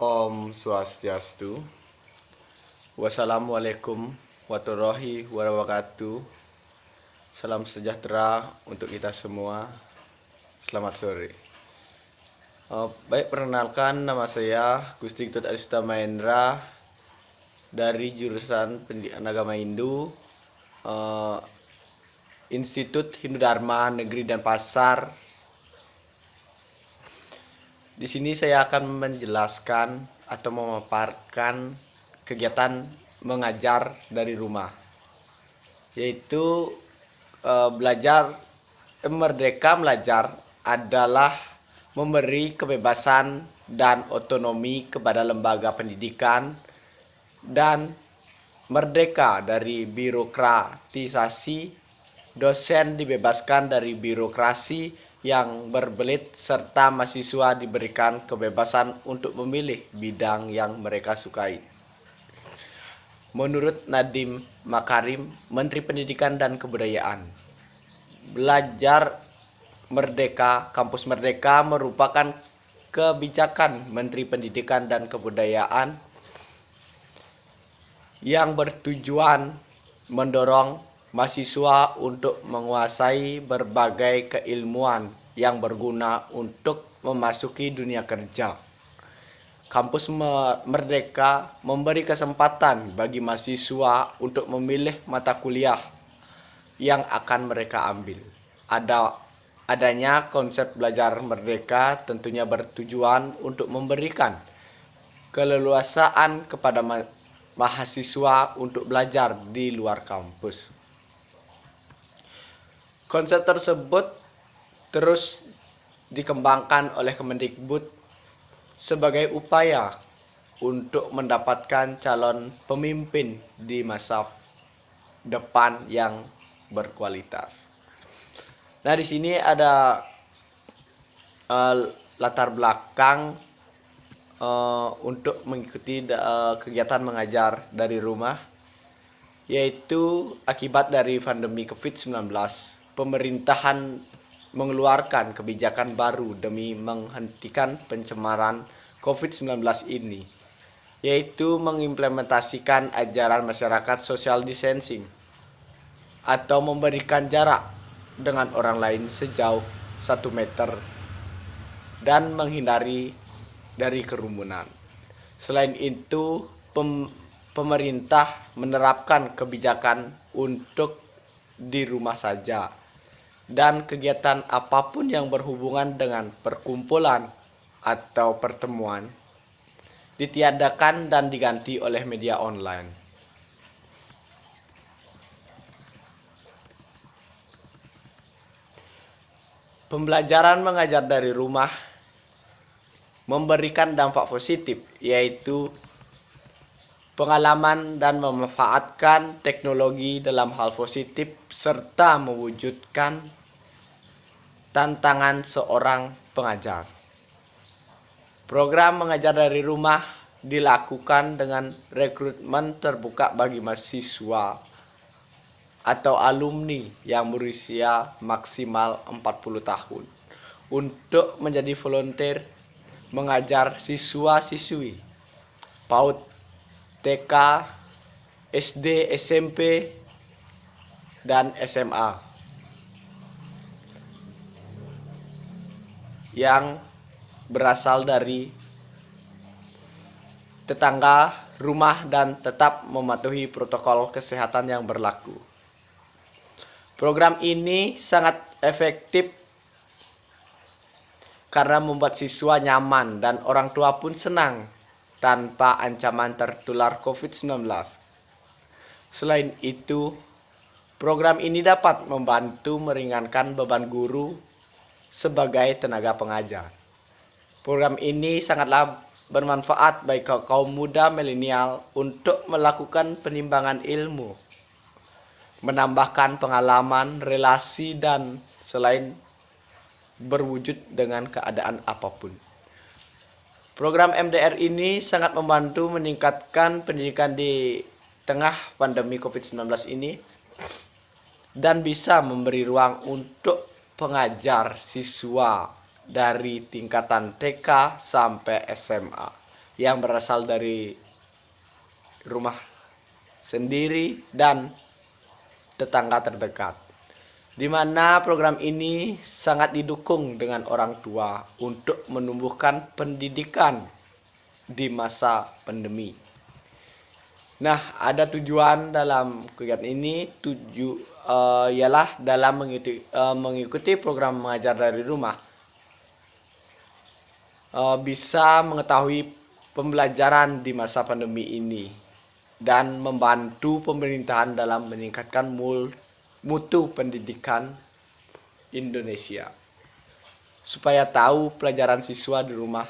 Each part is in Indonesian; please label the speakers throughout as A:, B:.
A: Om Swastiastu. Wassalamualaikum warahmatullahi wabarakatuh. Salam sejahtera untuk kita semua. Selamat sore. Baik, perkenalkan, nama saya Gusti Ketut Arista Mahendra dari jurusan Pendidikan Agama Hindu, Institut Hindu Dharma Negeri Denpasar. Di sini saya akan menjelaskan atau memaparkan kegiatan mengajar dari rumah, yaitu merdeka belajar adalah memberi kebebasan dan otonomi kepada lembaga pendidikan dan merdeka dari birokratisasi. Dosen dibebaskan dari birokrasi yang berbelit serta mahasiswa diberikan kebebasan untuk memilih bidang yang mereka sukai. Menurut Nadiem Makarim, Menteri Pendidikan dan Kebudayaan, belajar merdeka, kampus merdeka merupakan kebijakan Menteri Pendidikan dan Kebudayaan yang bertujuan mendorong mahasiswa untuk menguasai berbagai keilmuan yang berguna untuk memasuki dunia kerja. Kampus merdeka memberi kesempatan bagi mahasiswa untuk memilih mata kuliah yang akan mereka ambil. Adanya konsep belajar merdeka tentunya bertujuan untuk memberikan keleluasaan kepada mahasiswa untuk belajar di luar kampus. Konsep tersebut terus dikembangkan oleh Kemendikbud sebagai upaya untuk mendapatkan calon pemimpin di masa depan yang berkualitas. Nah, di sini ada latar belakang untuk mengikuti kegiatan mengajar dari rumah, yaitu akibat dari pandemi COVID-19. Pemerintahan mengeluarkan kebijakan baru demi menghentikan pencemaran COVID-19 ini, yaitu mengimplementasikan ajaran masyarakat social distancing atau memberikan jarak dengan orang lain sejauh 1 meter dan menghindari dari kerumunan. Selain itu, pemerintah menerapkan kebijakan untuk di rumah saja, dan kegiatan apapun yang berhubungan dengan perkumpulan atau pertemuan ditiadakan dan diganti oleh media online. Pembelajaran mengajar dari rumah memberikan dampak positif, yaitu pengalaman dan memanfaatkan teknologi dalam hal positif serta mewujudkan tantangan seorang pengajar. Program mengajar dari rumah dilakukan dengan rekrutmen terbuka bagi mahasiswa atau alumni yang berusia maksimal 40 tahun untuk menjadi volunteer mengajar siswa-siswi PAUD, TK, SD, SMP, dan SMA yang berasal dari tetangga rumah dan tetap mematuhi protokol kesehatan yang berlaku. Program ini sangat efektif karena membuat siswa nyaman dan orang tua pun senang tanpa ancaman tertular COVID-19. Selain itu, program ini dapat membantu meringankan beban guru sebagai tenaga pengajar. Program ini sangatlah bermanfaat bagi kaum muda milenial untuk melakukan penimbangan ilmu, menambahkan pengalaman, relasi, dan selain berwujud dengan keadaan apapun. Program MDR ini sangat membantu meningkatkan pendidikan di tengah pandemi COVID-19 ini dan bisa memberi ruang untuk pengajar siswa dari tingkatan TK sampai SMA yang berasal dari rumah sendiri dan tetangga terdekat, di mana program ini sangat didukung dengan orang tua untuk menumbuhkan pendidikan di masa pandemi. Nah, ada tujuan dalam kegiatan ini. Ialah dalam mengikuti program mengajar dari rumah, bisa mengetahui pembelajaran di masa pandemi ini dan membantu pemerintahan dalam meningkatkan mutu pendidikan Indonesia, supaya tahu pelajaran siswa di rumah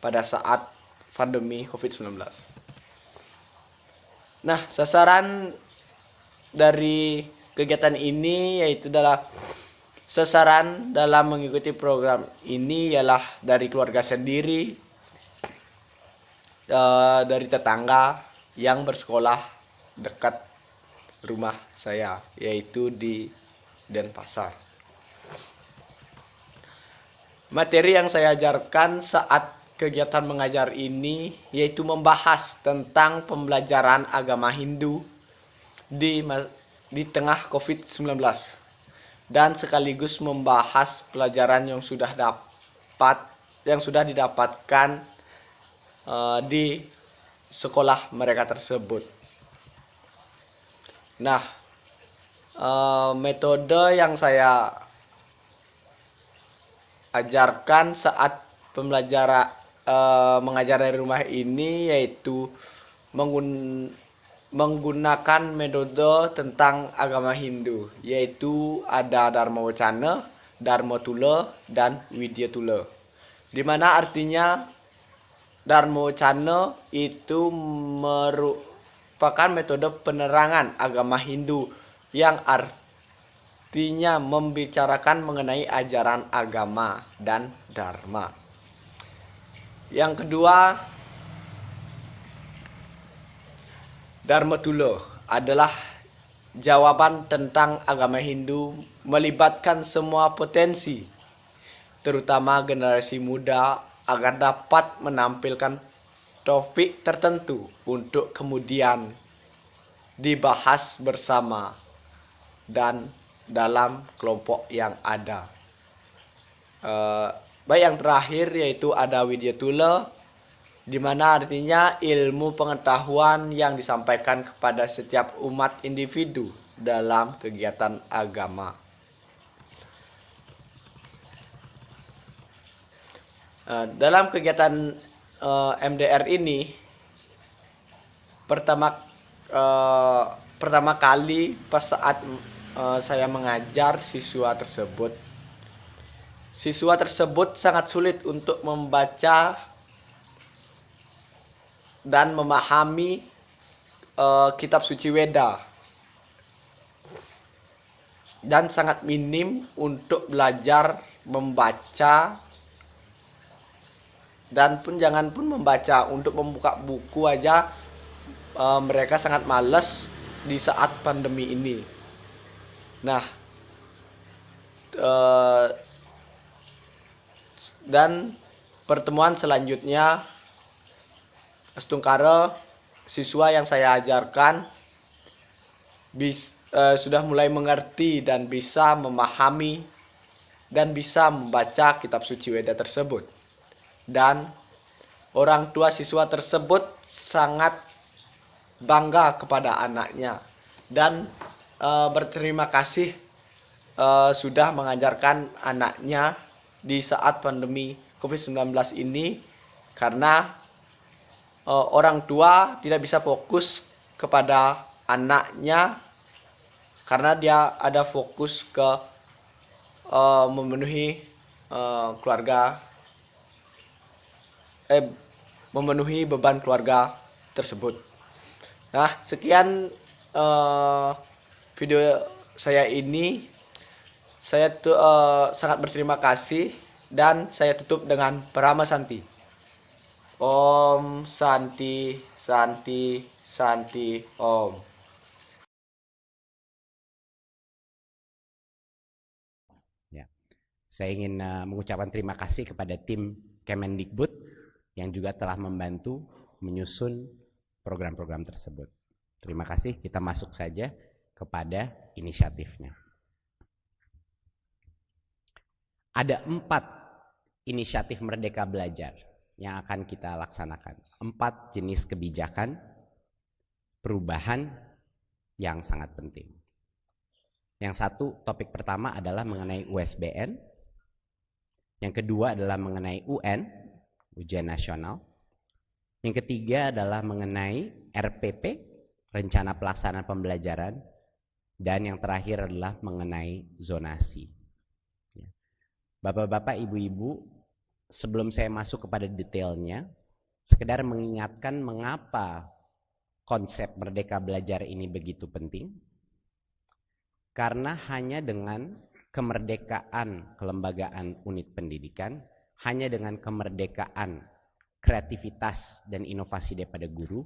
A: pada saat pandemi COVID-19. Nah, sasaran dari kegiatan ini yaitu adalah sasaran dalam mengikuti program ini ialah dari keluarga sendiri, dari tetangga yang bersekolah dekat rumah saya, yaitu di Denpasar. Materi yang saya ajarkan saat kegiatan mengajar ini yaitu membahas tentang pembelajaran agama Hindu di tengah COVID-19 dan sekaligus membahas pelajaran yang sudah didapatkan di sekolah mereka tersebut. Nah, metode yang saya ajarkan saat mengajar dari rumah ini yaitu menggunakan metode tentang agama Hindu, yaitu ada Dharma Wacana, Dharma Tula, dan Widya Tula. Di mana artinya Dharma Wacana itu merupakan metode penerangan agama Hindu yang artinya membicarakan mengenai ajaran agama dan dharma. Yang kedua, Dharma Tula adalah jawaban tentang agama Hindu melibatkan semua potensi, terutama generasi muda, agar dapat menampilkan topik tertentu untuk kemudian dibahas bersama dan dalam kelompok yang ada. Baik, yang terakhir yaitu ada Widya Tula, di mana artinya ilmu pengetahuan yang disampaikan kepada setiap umat individu dalam kegiatan agama. Dalam kegiatan MDR ini pertama kali pas saat saya mengajar siswa tersebut sangat sulit untuk membaca dan memahami kitab suci Weda, dan sangat minim untuk belajar membaca, dan jangan pun membaca, untuk membuka buku aja mereka sangat malas di saat pandemi ini. Nah, dan pertemuan selanjutnya setungkara siswa yang saya ajarkan sudah mulai mengerti dan bisa memahami dan bisa membaca kitab suci Weda tersebut. Dan orang tua siswa tersebut sangat bangga kepada anaknya dan berterima kasih sudah mengajarkan anaknya di saat pandemi COVID-19 ini, karena orang tua tidak bisa fokus kepada anaknya karena dia ada fokus ke memenuhi memenuhi beban keluarga tersebut. Nah, sekian video saya ini. Saya sangat berterima kasih dan saya tutup dengan Parama Santi. Om Santi Santi Santi Om.
B: Ya, saya ingin mengucapkan terima kasih kepada tim Kemendikbud yang juga telah membantu menyusun program-program tersebut. Terima kasih, kita masuk saja kepada inisiatifnya. Ada 4 inisiatif Merdeka Belajar yang akan kita laksanakan. 4 jenis kebijakan perubahan yang sangat penting. Yang satu, topik pertama adalah mengenai USBN. Yang kedua adalah mengenai UN, ujian nasional. Yang ketiga adalah mengenai RPP, rencana pelaksanaan pembelajaran. Dan yang terakhir adalah mengenai zonasi. Bapak-bapak, ibu-ibu, sebelum saya masuk kepada detailnya, sekedar mengingatkan mengapa konsep Merdeka Belajar ini begitu penting. Karena hanya dengan kemerdekaan kelembagaan unit pendidikan, hanya dengan kemerdekaan kreativitas dan inovasi daripada guru,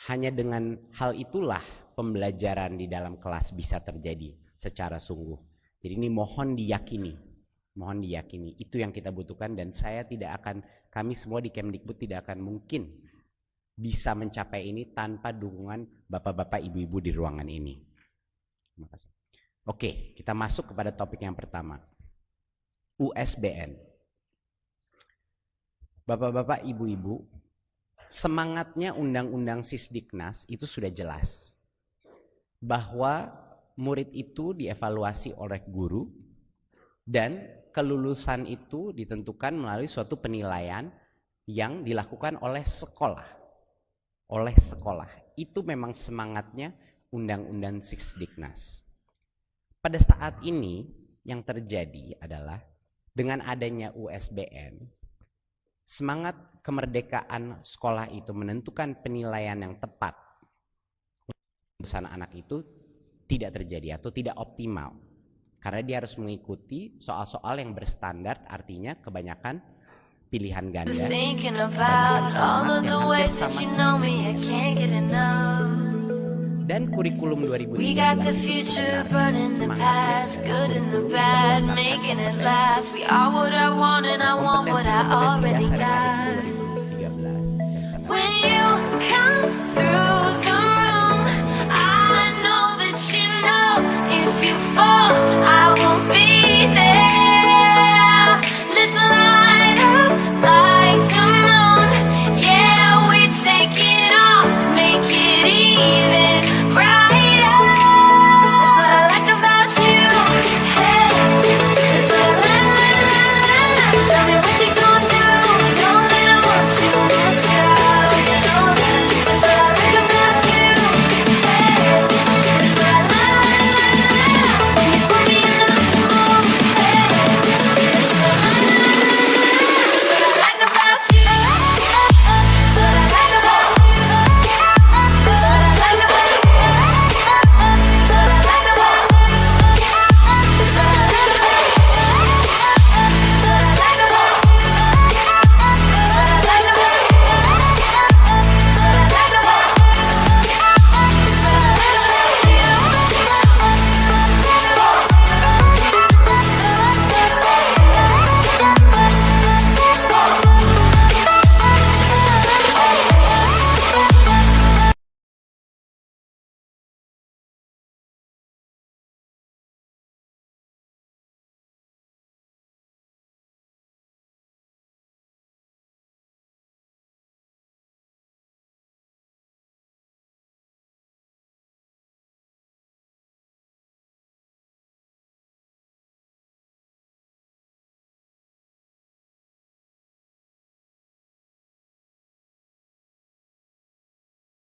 B: hanya dengan hal itulah pembelajaran di dalam kelas bisa terjadi secara sungguh. Jadi ini mohon diyakini, itu yang kita butuhkan, dan kami semua di Kemdikbud tidak akan mungkin bisa mencapai ini tanpa dukungan bapak-bapak, ibu-ibu di ruangan ini. Terima kasih. Oke, kita masuk kepada topik yang pertama, USBN. Bapak-bapak, ibu-ibu, semangatnya Undang-Undang Sisdiknas itu sudah jelas bahwa murid itu dievaluasi oleh guru dan kelulusan itu ditentukan melalui suatu penilaian yang dilakukan oleh sekolah. Itu memang semangatnya Undang-Undang Sisdiknas. Pada saat ini yang terjadi adalah dengan adanya USBN, semangat kemerdekaan sekolah itu menentukan penilaian yang tepat untuk anak itu tidak terjadi atau tidak optimal. Karena dia harus mengikuti soal-soal yang berstandar, artinya kebanyakan pilihan ganda, kebanyakan format yang hampir sama. Dan kurikulum 2013
C: When you come through